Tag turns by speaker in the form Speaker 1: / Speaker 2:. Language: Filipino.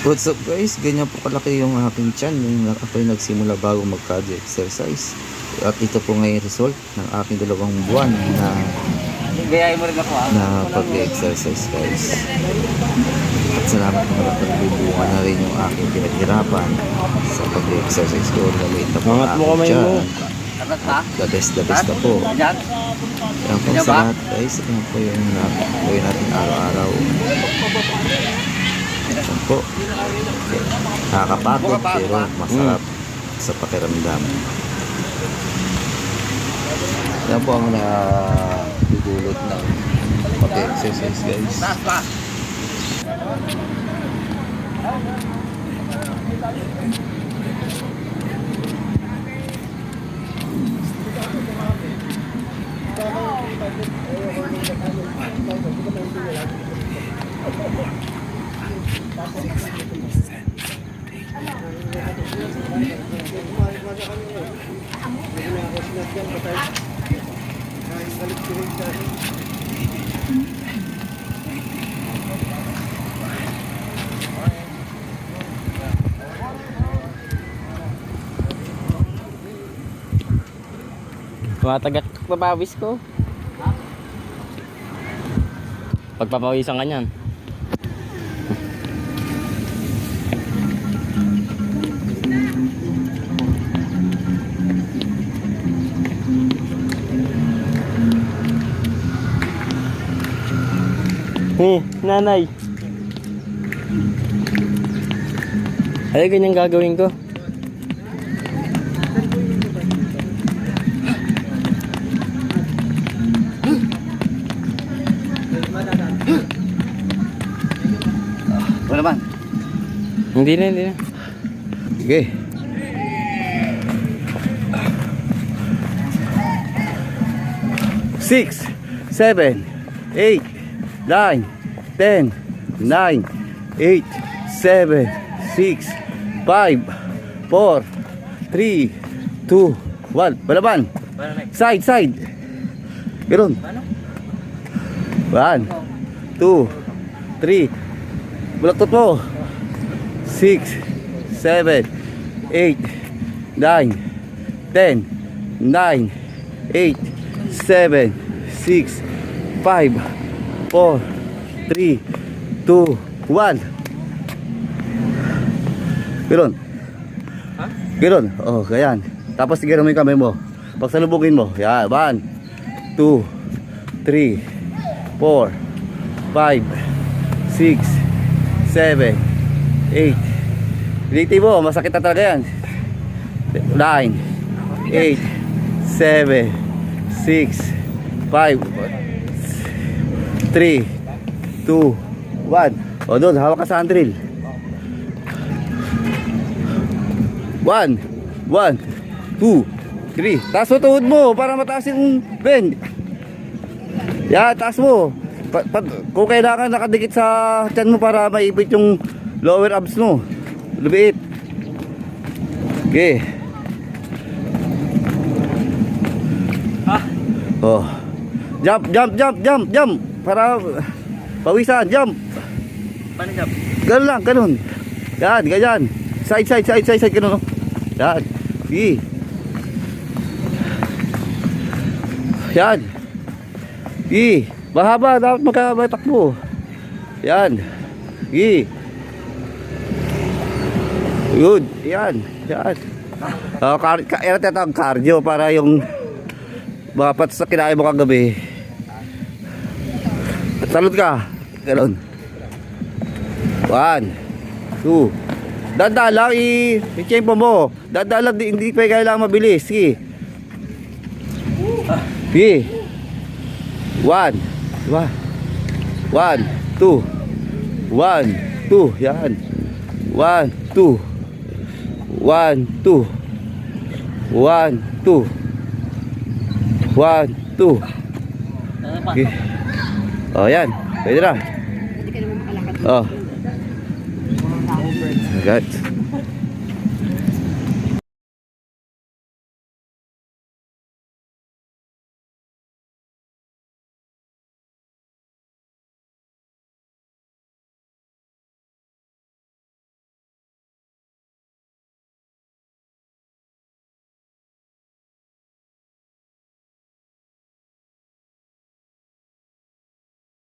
Speaker 1: What's up guys, ganyan po kalaki yung aking tiyan nung ako'y nagsimula bago mag-cardio exercise. At ito po ngayon result ng aking 2 buwan
Speaker 2: Gayahin mo rin ako
Speaker 1: na pag-exercise guys. At salamat po na pagbubunga na rin yung aking pinaghirapan sa pag-exercise ko. Naliit na po ang aking tiyan. The best na po. Yan po sa lahat guys. Yan po yung gawin natin araw-araw. Yan po. Nakakapagod pero masarap sa pakiramdam. Yan po ang nadudulot ng pag-exercise guys.
Speaker 2: Tumatagak papawis ko. Pagpapawisan ka niyan. Nanay. Ay, ganyan gagawin ko.
Speaker 1: Wala naman.
Speaker 2: Hindi na.
Speaker 1: Sige. Six, 7, 8, 9, 10, 9, 8, 7, 6, 5, 4, 3, 2, 1. Balaban. Side. Ganun. 1, 2, 3. Balaktot mo. 6, 7, 8, 9, 10, 9, 8, 7, 6, 5, 4, 3, 2, 1. Ganoon. Ganoon. Oh, ganyan. Tapos tignan mo yung kamay mo. Pagsalubugin mo. Yan. 1, 2, 3, 4, 5, 6, 7, 8. Dito mo, masakit na talaga yan. 9, 8, 7, 6, 5, 3, 2, 1. O doon, hawak ka sa handle. 1, 1, 2, 3. Taas mo tuhod mo para mataas yung bend. Yan, taas mo. Kung kailangan nakadikit sa tiyan mo para maipit yung lower abs mo. Lumiit. Okay. Oh. Jump. Para pawisan, jump.
Speaker 2: Paano jump?
Speaker 1: Ganun lang, ganun. Yan, ganyan. Side, ganun. Yan. Sige. Yan. Sige. Mahaba, dapat magkabatakbo. Yan. Sige. Good. Yan. Ito ang cardio para yung mga pats na kinain mo kagabi. Salud ka. Ganun. 1, 2. Dada lang i-tempo mo. Dada lang, hindi pa kailangan mabilis. Sige. Sige. 1, 2, 1, 2. Yan. 1, 2. 1, 2. 1, 2. 1, 2. Okay. Oh, yan. Pwede na. Oh. Agad.